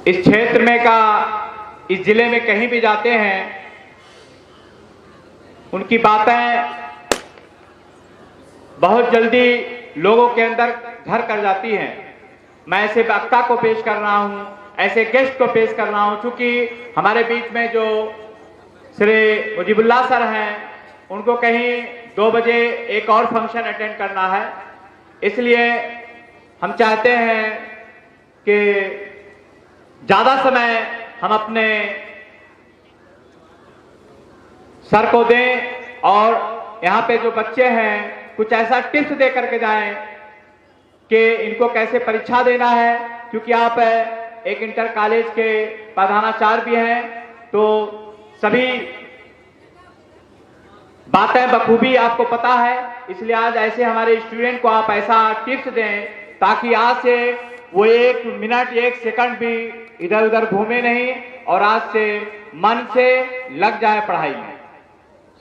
इस क्षेत्र में इस जिले में कहीं भी जाते हैं, उनकी बातें बहुत जल्दी लोगों के अंदर घर कर जाती हैं। मैं ऐसे वक्ता को पेश कर रहा हूं, ऐसे गेस्ट को पेश कर रहा हूं, क्योंकि हमारे बीच में जो श्री मुजीबुल्लाह सर हैं, उनको कहीं 2 बजे एक और फंक्शन अटेंड करना है। इसलिए हम चाहते हैं कि ज्यादा समय हम अपने सर को दें और यहाँ पे जो बच्चे हैं कुछ ऐसा टिप्स दे करके जाएं कि इनको कैसे परीक्षा देना है, क्योंकि आप एक इंटर कॉलेज के प्रधानाचार्य भी हैं, तो सभी बातें बखूबी आपको पता है। इसलिए आज ऐसे हमारे स्टूडेंट को आप ऐसा टिप्स दें ताकि आज से वो 1 मिनट 1 सेकंड भी इधर उधर घूमे नहीं और आज से मन से लग जाए पढ़ाई में।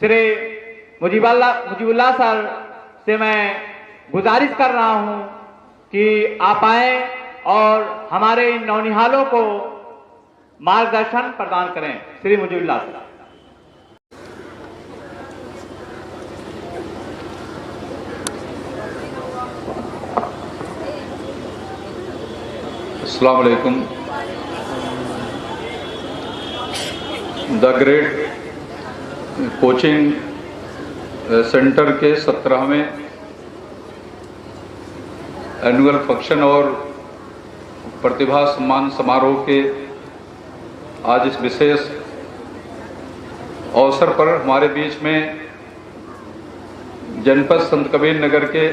श्री मुजीबुल्लाह सर से मैं गुजारिश कर रहा हूं कि आप आए और हमारे इन नौनिहालों को मार्गदर्शन प्रदान करें। श्री मुजीबुल्लाह सर। अस्सलाम वालेकुम। द ग्रेट कोचिंग सेंटर के 17वें एनुअल फंक्शन और प्रतिभा सम्मान समारोह के आज इस विशेष अवसर पर हमारे बीच में जनपद संत कबीर नगर के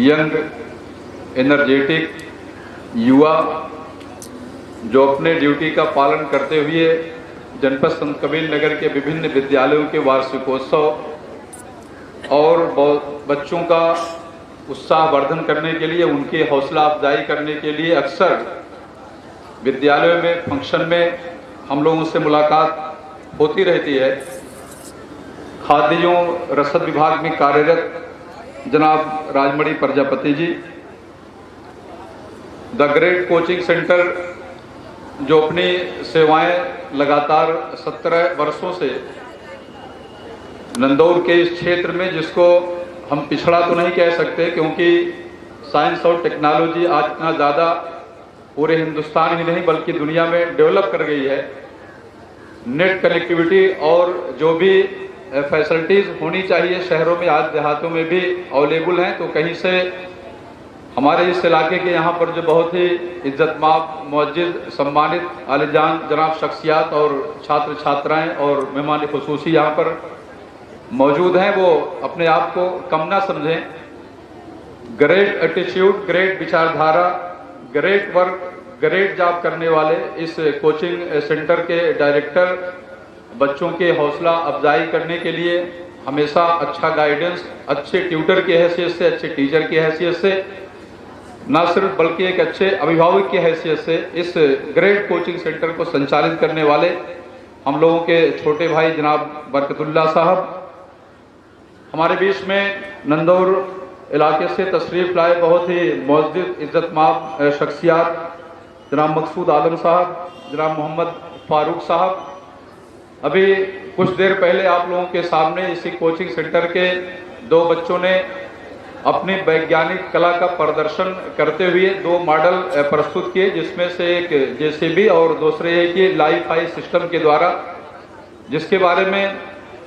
यंग एनर्जेटिक युवा जो अपने ड्यूटी का पालन करते हुए जनपद संत कबीर नगर के विभिन्न विद्यालयों के वार्षिकोत्सव और बच्चों का उत्साह वर्धन करने के लिए, उनकी हौसला अफजाई करने के लिए अक्सर विद्यालयों में फंक्शन में हम लोगों से मुलाकात होती रहती है। खाद्य एवं रसद विभाग में कार्यरत जनाब Rajmani Prajapati ji, the great coaching centre जो अपनी सेवाएं लगातार 17 वर्षों से नंदौर के इस क्षेत्र में, जिसको हम पिछड़ा तो नहीं कह सकते क्योंकि साइंस और टेक्नोलॉजी आज इतना ज़्यादा पूरे हिंदुस्तान ही नहीं बल्कि दुनिया में डेवलप कर गई है। नेट कनेक्टिविटी और जो भी फैसिलिटीज़ होनी चाहिए शहरों में, आज देहातों में भी अवेलेबल हैं। तो कहीं से हमारे इस इलाके के यहाँ पर जो बहुत ही इज्जतमाब, मुअज्जिज, सम्मानित, आलिजान जनाब शख्सियात और छात्र छात्राएं और मेहमान खुसूसी यहाँ पर मौजूद हैं, वो अपने आप को कम ना समझें। ग्रेट एटीट्यूड, ग्रेट विचारधारा, ग्रेट वर्क, ग्रेट जॉब करने वाले इस कोचिंग सेंटर के डायरेक्टर बच्चों के हौसला अफजाई करने के लिए हमेशा अच्छा गाइडेंस, अच्छे ट्यूटर की हैसियत से, अच्छे टीचर की हैसियत से, न सिर्फ बल्कि एक अच्छे अभिभावक की हैसियत से इस ग्रेट कोचिंग सेंटर को संचालित करने वाले हम लोगों के छोटे भाई जनाब बरकतुल्लाह साहब, हमारे बीच में नंदौर इलाके से तशरीफ लाए बहुत ही मुअज्जिज, इज्जतमाब शख्सियात जनाब मकसूद आलम साहब, जनाब मोहम्मद फारूक साहब। अभी कुछ देर पहले आप लोगों के सामने इसी कोचिंग सेंटर के 2 बच्चों ने अपनी वैज्ञानिक कला का प्रदर्शन करते हुए 2 मॉडल प्रस्तुत किए, जिसमें से एक जेसीबी और दूसरे एक लाइफ आई सिस्टम के द्वारा, जिसके बारे में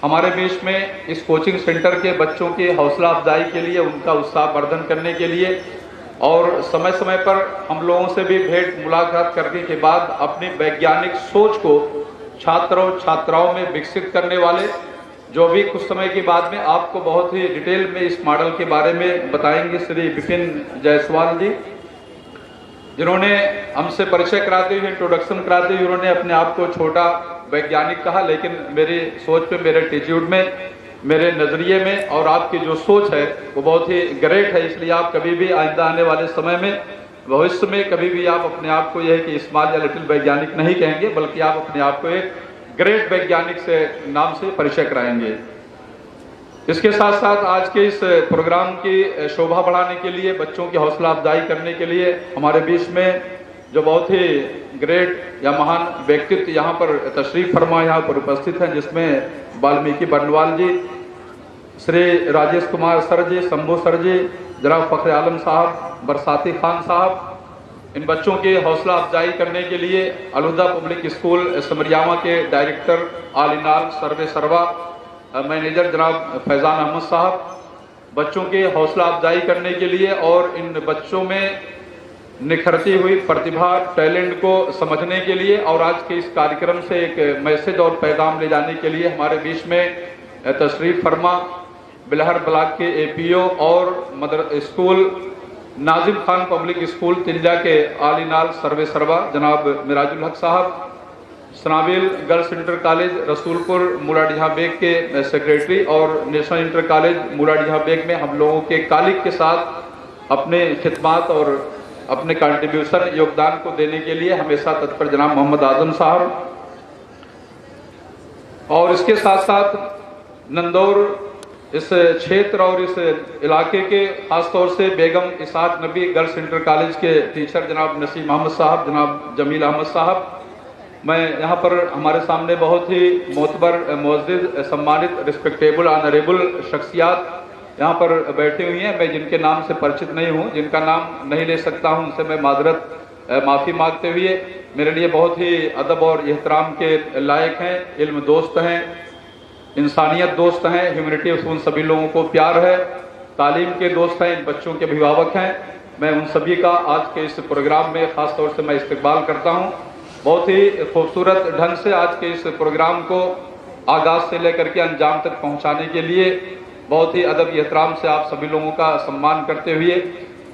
हमारे बीच में इस कोचिंग सेंटर के बच्चों की हौसला अफजाई के लिए, उनका उत्साह वर्धन करने के लिए और समय समय पर हम लोगों से भी भेंट मुलाकात करने के बाद अपनी वैज्ञानिक सोच को छात्रों छात्राओं में विकसित करने वाले, जो भी कुछ समय के बाद में आपको बहुत ही डिटेल में इस मॉडल के बारे में बताएंगे, श्री विपिन जायसवाल जी, जिन्होंने हमसे परिचय कराते हुए, इंट्रोडक्शन कराते हुए उन्होंने अपने आप को छोटा वैज्ञानिक कहा, लेकिन मेरी सोच पे, मेरे एटीट्यूड में, मेरे नज़रिए में और आपकी जो सोच है वो बहुत ही ग्रेट है। इसलिए आप कभी भी आइंदा आने वाले समय में, भविष्य में कभी भी आप अपने आप को यह कि स्मॉल या लिटिल वैज्ञानिक नहीं कहेंगे, बल्कि आप अपने आप को एक ग्रेट वैज्ञानिक से नाम से परिचय कराएंगे। इसके साथ साथ आज के इस प्रोग्राम की शोभा बढ़ाने के लिए, बच्चों की हौसला अफजाई करने के लिए हमारे बीच में जो बहुत ही ग्रेट या महान व्यक्तित्व यहाँ पर तशरीफ फरमा यहाँ पर उपस्थित हैं, जिसमें वाल्मीकि बर्नवाल जी, श्री राजेश कुमार सर जी, शंभू सर जी, जनाब फखर आलम साहब, बरसाती खान साहब, इन बच्चों की हौसला अफजाई करने के लिए अलहुदा पब्लिक स्कूल समरियामा के डायरेक्टर आलिनाल सर्वे सर्वा मैनेजर जनाब फैजान अहमद साहब, बच्चों की हौसला अफजाई करने के लिए और इन बच्चों में निखरती हुई प्रतिभा, टैलेंट को समझने के लिए और आज के इस कार्यक्रम से एक मैसेज और पैगाम ले जाने के लिए हमारे बीच में तशरीफ फरमा बिलहर ब्लॉक के एपीओ और mother school Nazim Khan public school Tinja के आलिनाल सर्वे सर्वा जनाब मिराजुल हक साहब, Sanabil girls inter college Rasulpur Muladiha Baig के सेक्रेटरी और national inter college Muladiha Baig में हम लोगों के कालिक के साथ अपने खिदमात और अपने कंट्रीब्यूशन योगदान को देने के लिए हमेशा तत्पर जनाब मोहम्मद आजम साहब, और इसके साथ साथ नंदौर इस क्षेत्र और इस इलाके के खासतौर से बेगम इसाद नबी गर्ल्स इंटर कॉलेज के टीचर जनाब नसीम अहमद साहब, जनाब जमील अहमद साहब, मैं यहाँ पर हमारे सामने बहुत ही मोतबर, मुअज़्ज़िज़, सम्मानित, रिस्पेक्टेबल, ऑनरेबल शख्सियात यहाँ पर बैठी हुई हैं। मैं जिनके नाम से परिचित नहीं हूँ, जिनका नाम नहीं ले सकता हूँ, उनसे मैं माजरत माफ़ी मांगते हुए, मेरे लिए बहुत ही अदब और एहतराम के लायक हैं, इल्म दोस्त हैं, इंसानियत दोस्त हैं, ह्यूमैनिटी उन सभी लोगों को प्यार है, तालीम के दोस्त हैं, इन बच्चों के अभिभावक हैं। मैं उन सभी का आज के इस प्रोग्राम में ख़ास तौर से मैं इस्तकबाल करता हूँ। बहुत ही खूबसूरत ढंग से आज के इस प्रोग्राम को आगाज़ से लेकर के अंजाम तक पहुँचाने के लिए बहुत ही अदब एहतराम से आप सभी लोगों का सम्मान करते हुए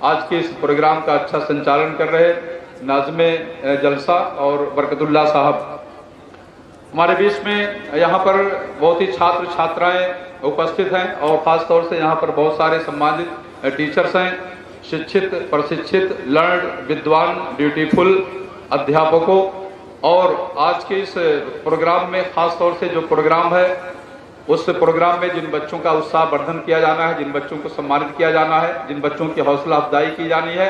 आज के इस प्रोग्राम का अच्छा संचालन कर रहे नाज़िमे जलसा और बरकतुल्लाह साहब, हमारे बीच में यहाँ पर बहुत ही छात्र छात्राएं उपस्थित हैं और ख़ास तौर से यहाँ पर बहुत सारे सम्मानित टीचर्स हैं, शिक्षित, प्रशिक्षित, लर्नड, विद्वान, ड्यूटीफुल अध्यापकों, और आज के इस प्रोग्राम में ख़ास तौर से जो प्रोग्राम है उस प्रोग्राम में जिन बच्चों का उत्साह वर्धन किया जाना है, जिन बच्चों को सम्मानित किया जाना है, जिन बच्चों की हौसला अफजाई की जानी है,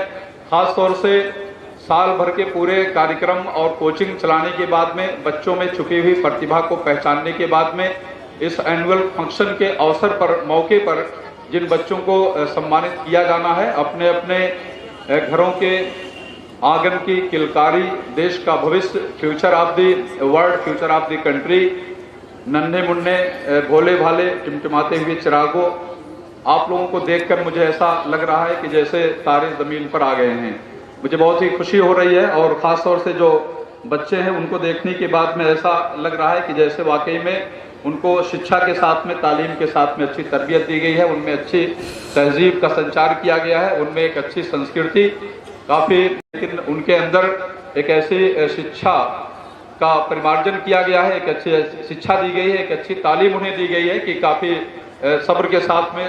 ख़ास तौर से साल भर के पूरे कार्यक्रम और कोचिंग चलाने के बाद में बच्चों में छुपी हुई प्रतिभा को पहचानने के बाद में इस एनुअल फंक्शन के अवसर पर, मौके पर जिन बच्चों को सम्मानित किया जाना है, अपने अपने घरों के आंगन की किलकारी, देश का भविष्य, future of the world, future of the country, नन्हे मुन्ने भोले भाले टिमटिमाते हुए चिरागों, आप लोगों को देखकर मुझे ऐसा लग रहा है कि जैसे तारे ज़मीन पर आ गए हैं। मुझे बहुत ही खुशी हो रही है और ख़ास तौर से जो बच्चे हैं उनको देखने के बाद में ऐसा लग रहा है कि जैसे वाकई में उनको शिक्षा के साथ में, तालीम के साथ में अच्छी तरबियत दी गई है, उनमें अच्छी तहजीब का संचार किया गया है, उनमें एक अच्छी संस्कृति काफ़ी, लेकिन उनके अंदर एक ऐसी शिक्षा का परिमार्जन किया गया है, एक अच्छी शिक्षा दी गई है, एक अच्छी तालीम उन्हें दी गई है कि काफ़ी सब्र के साथ में,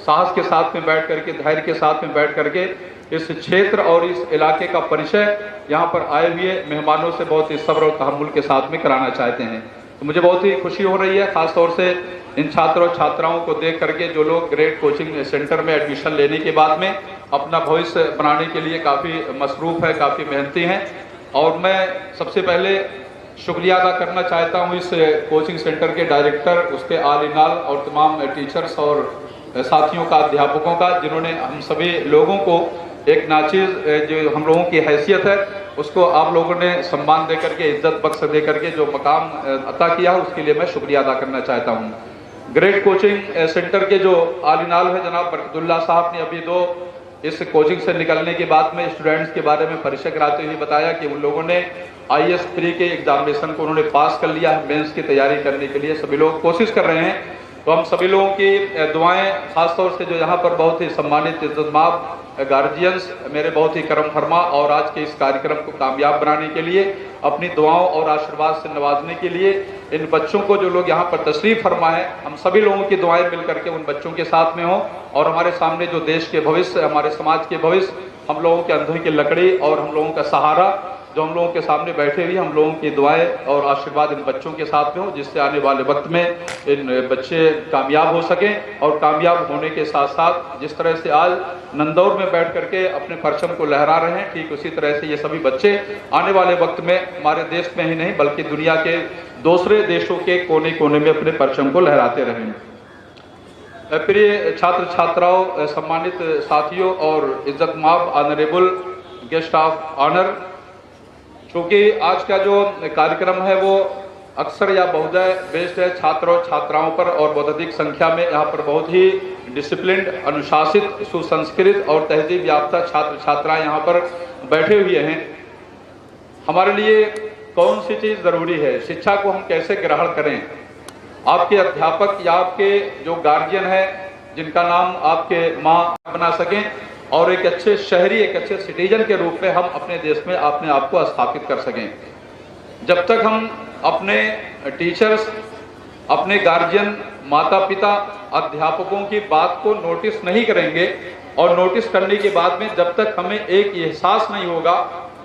साहस के साथ में बैठ करके, धैर्य के साथ में बैठ करके इस क्षेत्र और इस इलाके का परिचय यहाँ पर आए हुए मेहमानों से बहुत ही सब्र और तहम्मुल के साथ में कराना चाहते हैं। तो मुझे बहुत ही खुशी हो रही है, ख़ास तौर से इन छात्रों छात्राओं को देख करके जो लोग ग्रेड कोचिंग सेंटर में एडमिशन लेने के बाद में अपना भविष्य बनाने के लिए काफ़ी मसरूफ़ है, काफ़ी मेहनती हैं। और मैं सबसे पहले शुक्रिया अदा करना चाहता हूँ इस कोचिंग सेंटर के डायरेक्टर, उसके आलिनाल और तमाम टीचर्स और साथियों का, अध्यापकों का, जिन्होंने हम सभी लोगों को एक नाचीज़ जो हम लोगों की हैसियत है उसको आप लोगों ने सम्मान दे करके, इज्जत बख्श दे करके जो मकाम अता किया, उसके लिए मैं शुक्रिया अदा करना चाहता हूँ। ग्रेड कोचिंग सेंटर के जो आलिनाल है जनाब बरकतुल्लाह साहब ने अभी दो इस कोचिंग से निकलने के बाद में स्टूडेंट्स के बारे में परिचय कराते हुए बताया कि उन लोगों ने IAS प्री के एग्जामिनेशन को उन्होंने पास कर लिया है। मेंस की तैयारी करने के लिए सभी लोग कोशिश कर रहे हैं। तो हम सभी लोगों की दुआएं, खासतौर से जो यहाँ पर बहुत ही सम्मानित इज्जतमाब गार्जियंस मेरे बहुत ही करम फरमा और आज के इस कार्यक्रम को कामयाब बनाने के लिए, अपनी दुआओं और आशीर्वाद से नवाजने के लिए इन बच्चों को, जो लोग यहाँ पर तशरीफ फरमा है, हम सभी लोगों की दुआएं मिल करके उन बच्चों के साथ में हों और हमारे सामने जो देश के भविष्य, हमारे समाज के भविष्य, हम लोगों के अंधों की लकड़ी और हम लोगों का सहारा जो हम लोगों के सामने बैठे हुए, हम लोगों की दुआएं और आशीर्वाद इन बच्चों के साथ में हो, जिससे आने वाले वक्त में इन बच्चे कामयाब हो सकें। और कामयाब होने के साथ साथ जिस तरह से आज नंदौर में बैठ करके अपने परचम को लहरा रहे हैं, ठीक उसी तरह से ये सभी बच्चे आने वाले वक्त में हमारे देश में ही नहीं बल्कि दुनिया के दूसरे देशों के कोने कोने में अपने परचम को लहराते रहें। प्रिय छात्र छात्राओं, सम्मानित साथियों और इज्जतमाब ऑनरेबल गेस्ट ऑफ ऑनर, क्योंकि आज का जो कार्यक्रम है वो अक्सर या बहुधा बेस्ड है छात्रों छात्राओं पर, और बहुत अधिक संख्या में यहाँ पर बहुत ही डिसिप्लिन्ड, अनुशासित, सुसंस्कृत और तहजीब याफ्ता छात्र छात्राएं यहाँ पर बैठे हुए हैं। हमारे लिए कौन सी चीज़ ज़रूरी है, शिक्षा को हम कैसे ग्रहण करें, आपके अध्यापक या आपके जो गार्जियन है जिनका नाम आपके माँ बना सकें, और एक अच्छे शहरी, एक अच्छे सिटीजन के रूप में हम अपने देश में अपने आप को स्थापित कर सकें। जब तक हम अपने टीचर्स, अपने गार्जियन, माता पिता, अध्यापकों की बात को नोटिस नहीं करेंगे, और नोटिस करने के बाद में जब तक हमें एक एहसास नहीं होगा,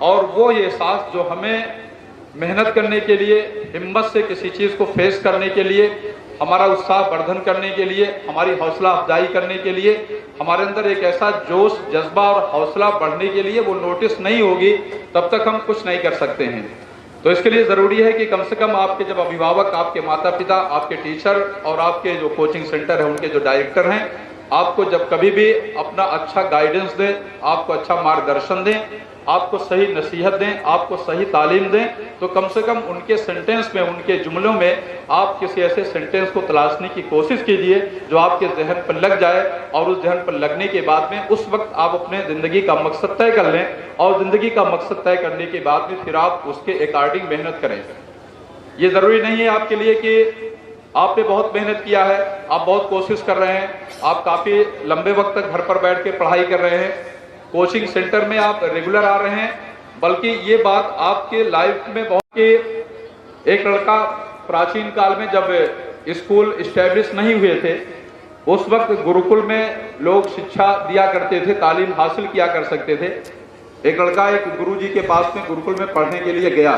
और वो एहसास जो हमें मेहनत करने के लिए, हिम्मत से किसी चीज़ को फेस करने के लिए, हमारा उत्साह वर्धन करने के लिए, हमारी हौसला अफजाई करने के लिए, हमारे अंदर एक ऐसा जोश, जज्बा और हौसला बढ़ने के लिए वो नोटिस नहीं होगी, तब तक हम कुछ नहीं कर सकते हैं। तो इसके लिए ज़रूरी है कि कम से कम आपके जब अभिभावक, आपके माता पिता, आपके टीचर और आपके जो कोचिंग सेंटर है उनके जो डायरेक्टर हैं, आपको जब कभी भी अपना अच्छा गाइडेंस दें, आपको अच्छा मार्गदर्शन दें, आपको सही नसीहत दें, आपको सही तालीम दें, तो कम से कम उनके सेंटेंस में, उनके जुमलों में आप किसी ऐसे सेंटेंस को तलाशने की कोशिश कीजिए जो आपके जहन पर लग जाए, और उस जहन पर लगने के बाद में उस वक्त आप अपने ज़िंदगी का मकसद तय कर लें, और ज़िंदगी का मकसद तय करने के बाद में फिर आप उसके अकॉर्डिंग मेहनत करें। ये ज़रूरी नहीं है आपके लिए कि आपने बहुत मेहनत किया है, आप बहुत कोशिश कर रहे हैं, आप काफ़ी लंबे वक्त तक घर पर बैठ के पढ़ाई कर रहे हैं, कोचिंग सेंटर में आप रेगुलर आ रहे हैं, बल्कि ये बात आपके लाइफ में बहुत कि एक लड़का प्राचीन काल में जब स्कूल इस्टेब्लिश नहीं हुए थे, उस वक्त गुरुकुल में लोग शिक्षा दिया करते थे, तालीम हासिल किया कर सकते थे। एक लड़का एक गुरुजी के पास में गुरुकुल में पढ़ने के लिए गया,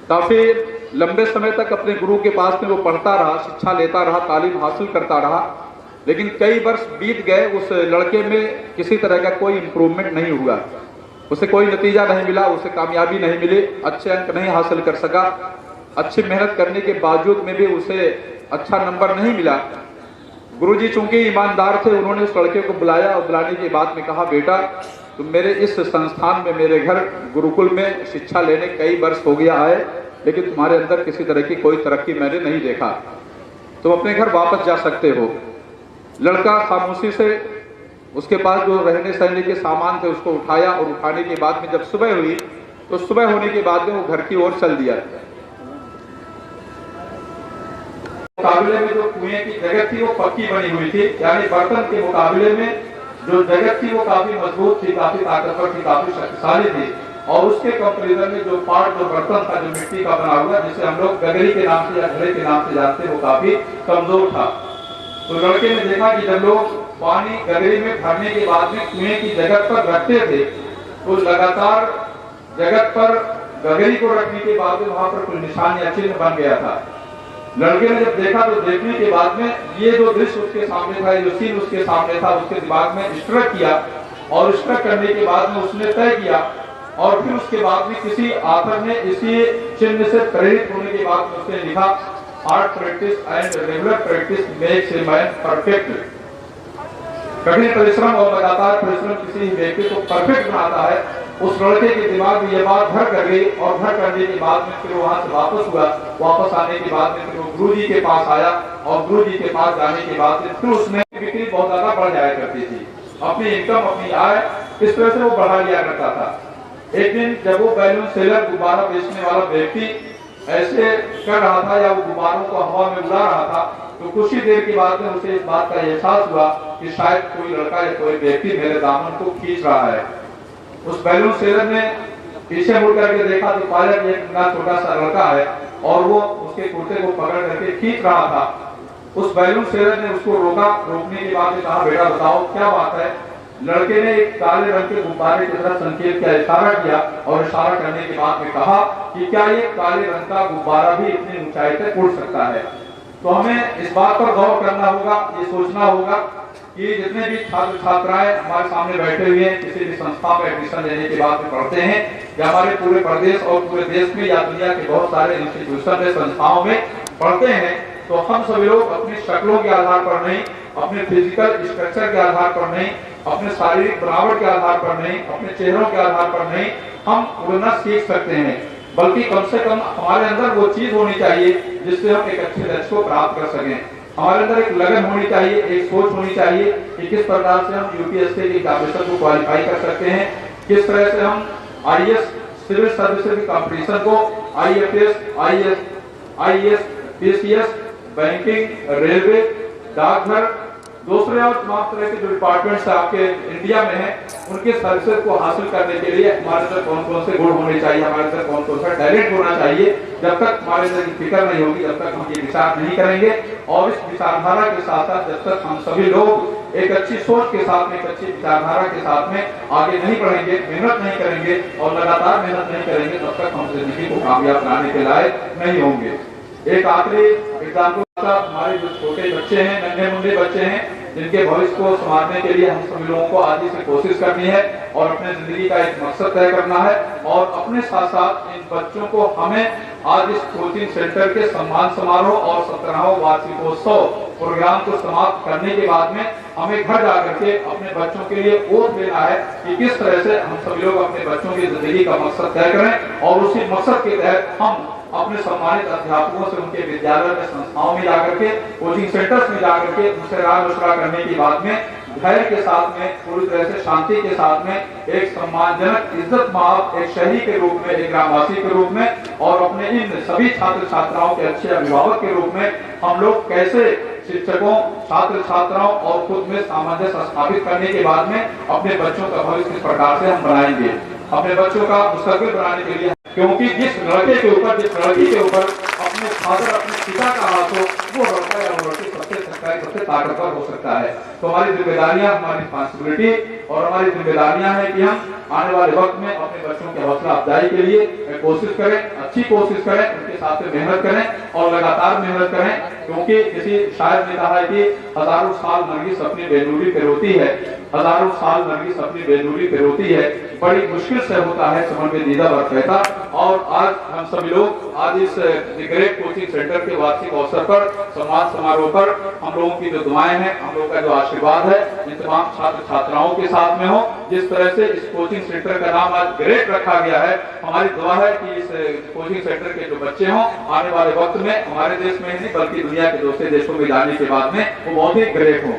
काफ़ी लंबे समय तक अपने गुरु के पास में वो पढ़ता रहा, शिक्षा लेता रहा, तालीम हासिल करता रहा, लेकिन कई वर्ष बीत गए, उस लड़के में किसी तरह का कोई इम्प्रूवमेंट नहीं हुआ, उसे कोई नतीजा नहीं मिला, उसे कामयाबी नहीं मिली, अच्छे अंक नहीं हासिल कर सका, अच्छी मेहनत करने के बावजूद में भी उसे अच्छा नंबर नहीं मिला। गुरुजी चूंकि ईमानदार थे, उन्होंने उस लड़के को बुलाया, और बुलाने के बाद में कहा, बेटा तुम मेरे इस संस्थान में, मेरे घर गुरुकुल में शिक्षा लेने कई वर्ष हो गया है, लेकिन तुम्हारे अंदर किसी तरह की कोई तरक्की मैंने नहीं देखा, तुम अपने घर वापस जा सकते हो। लड़का खामोशी से उसके पास जो रहने सहने के सामान थे उसको उठाया, और उठाने के बाद में जब सुबह हुई तो सुबह होने के बाद में वो घर की ओर चल दिया। मुकाबले में जो कुएं की जगह थी वो पक्की बनी हुई थी, यानी बर्तन के मुकाबले में जो जगह थी वो काफी मजबूत थी, काफी ताकतवर थी, काफी शक्तिशाली थी, और उसके कंपैरिजन में जो पार्ट, जो बर्तन था, जो मिट्टी का बना हुआ, जिसे हम लोग गगरी के नाम से या घड़े के नाम से जानते, वो काफी कमजोर था। तो लड़के ने देखा कि जब लोग पानी गगरी में भरने के बाद में कुएं की जगह पर रखते थे, तो लगातार जगह पर गगरी को रखने के बाद में वहां पर कोई निशान या चिन्ह बन गया था। लड़के ने जब देखा तो देखने के बाद में ये जो दृश्य उसके सामने था, जो सीन उसके सामने था, उसके दिमाग में स्ट्रक किया, और स्ट्रक करने के बाद में उसने तय किया, और फिर उसके बाद में किसी आथर ने इसी चिन्ह से प्रेरित होने के बाद में उसने लिखा, hard practice and regular practice makes a man perfect. कठिन परिश्रम और लगातार परिश्रम किसी व्यक्ति को परफेक्ट बनाता है। उस लड़के के दिमाग में ये बात घर कर गई, और घर करने के बाद में फिर वहां से वापस हुआ। वापस आने के बाद में फिर वो गुरुजी के पास आया, और गुरुजी के पास जाने के बाद फिर उसमें बिक्री बहुत ज्यादा बढ़ जाया करती थी, अपनी इनकम, अपनी आय इस तरह से वो बढ़ा लिया करता था। एक दिन जब वो बैलून सेलर, गुब्बारा बेचने वाला व्यक्ति ऐसे कर रहा था, या वो गुब्बारों को हवा में उड़ा रहा था, तो कुछ ही देर के बाद में उसे इस बात का एहसास हुआ कि शायद कोई लड़का या कोई व्यक्ति मेरे दामन को खींच रहा है। उस बैलून सेलर ने पीछे मुड़ करके देखा तो पाया कि एक छोटा सा लड़का है, और वो उसके कुर्ते को पकड़ करके खींच रहा था। उस बैलून सेलर ने उसको रोका, रोकने के बाद कहा, बेटा बताओ क्या बात है। लड़के ने एक काले रंग के गुब्बारे की तरफ संकेत किया, इशारा किया और इशारा करने के बाद में कहा कि क्या ये काले रंग का गुब्बारा भी इतनी ऊंचाई तक उड़ सकता है। तो हमें इस बात पर गौर करना होगा, ये सोचना होगा कि जितने भी छात्र छात्राएं हमारे सामने बैठे हुए हैं, किसी भी संस्था में एडमिशन लेने के बाद में पढ़ते हैं या हमारे पूरे प्रदेश और पूरे देश में या दुनिया के बहुत सारे इंस्टीट्यूशन में, संस्थाओं में पढ़ते हैं, तो हम सभी लोग अपनी शक्लों के आधार पर नहीं, अपने फिजिकल स्ट्रक्चर के आधार पर नहीं, अपने शारीरिक बनावट के आधार पर नहीं, अपने चेहरों के आधार पर नहीं हम उड़ना सीख सकते हैं, बल्कि कम से कम हमारे अंदर वो चीज होनी चाहिए जिससे हम एक अच्छे लक्ष्य को प्राप्त कर सकें। हमारे अंदर एक लगन होनी चाहिए, एक सोच होनी चाहिए कि किस प्रकार से हम यूपीएससी के एग्जामिनेशन को क्वालिफाई कर सकते हैं, किस तरह से हम आईएएस सिविल सर्विसेज की कंपटीशन को, IFS, IAS, PCS, banking, railway, डाकघर, दूसरे और तमाम तरह के जो डिपार्टमेंट्स आपके इंडिया में हैं, उनके सर्विसेज को हासिल करने के लिए हमारे अंदर कौन कौन से गुण होने चाहिए, हमारे अंदर कौन कौन सा टैलेंट होना चाहिए, जब तक हमारे अंदर फिक्र नहीं होगी, जब तक हम ये विचार नहीं करेंगे और इस विचारधारा के साथ साथ जब तक हम सभी लोग एक अच्छी सोच के साथ में, एक अच्छी विचारधारा के साथ में आगे नहीं बढ़ेंगे, मेहनत नहीं करेंगे और लगातार मेहनत नहीं करेंगे, तब तक हम जिंदगी को कामयाब बनाने के लायक नहीं होंगे। एक आखिरी एग्जाम्पल, हमारे जो छोटे बच्चे हैं, नन्हे मुंडे बच्चे हैं, जिनके भविष्य को संवारने के लिए हम सभी लोगों को आज ही से कोशिश करनी है और अपने जिंदगी का एक मकसद तय करना है और अपने साथ साथ इन बच्चों को हमें आज इस कोचिंग सेंटर के सम्मान समारोह और 17वां वार्षिकोत्सव प्रोग्राम को समाप्त करने के बाद में हमें घर जाकर के अपने बच्चों के लिए ओथ लेना है कि किस तरह से हम सभी लोग अपने बच्चों की जिंदगी का मकसद तय करें और उसी मकसद के तहत हम अपने सम्मानित अध्यापकों से उनके विद्यालय में, संस्थाओं में जाकर के, कोचिंग सेंटर्स में जाकर के उनसे राय मशवरा करने के बाद में धैर्य के साथ में, पूरी तरह से शांति के साथ में, एक सम्मानजनक, इज्जत-माब एक शहरी के रूप में, एक ग्रामवासी के रूप में और अपने इन सभी छात्र छात्राओं के अच्छे अभिभावक के रूप में हम लोग कैसे शिक्षकों, छात्र छात्राओं और खुद में सामंजस्य स्थापित करने के बाद में अपने बच्चों का भविष्य किस प्रकार से हम बनाएंगे, अपने बच्चों का मुस्तकबिल बनाने के लिए, क्योंकि जिस लड़के के ऊपर, जिस लड़की के ऊपर अपने फादर, अपने पिता का हाथ हो, वो लड़का या वो लड़की सबसे सच्चा, सबसे ताकतवर हो सकता है। तो हमारी जिम्मेदारियां, हमारी रिस्पॉन्सिबिलिटी और हमारी जिम्मेदारियां हैं कि हम आने वाले वक्त में अपने बच्चों की हौसला अफजाई के लिए कोशिश करें, अच्छी कोशिश करें, उनके साथ में मेहनत करें और लगातार मेहनत करें, क्योंकि किसी शायर ने कहा है कि हजारों साल नरगिस अपनी बेनूरी पे रोती है, हजारों साल नरगिस अपनी बेनूरी पे रोती है, बड़ी मुश्किल से होता है समझ में दीदा बरकैता। और आज हम सभी लोग आज इस ग्रेट कोचिंग सेंटर के वार्षिक अवसर पर, सम्मान समारोह पर हम लोगों की जो दुआएं हैं, हम लोगों का जो आशीर्वाद है इन तमाम छात्र छात्राओं के साथ में हो। जिस तरह से इस कोचिंग सेंटर का नाम आज ग्रेट रखा गया है, हमारी दुआ है कि इस कोचिंग सेंटर के जो बच्चे हों आने वाले वक्त में हमारे देश में ही नहीं बल्कि दुनिया के दूसरे देशों में जाने के बाद में वो बहुत ही ग्रेट हों।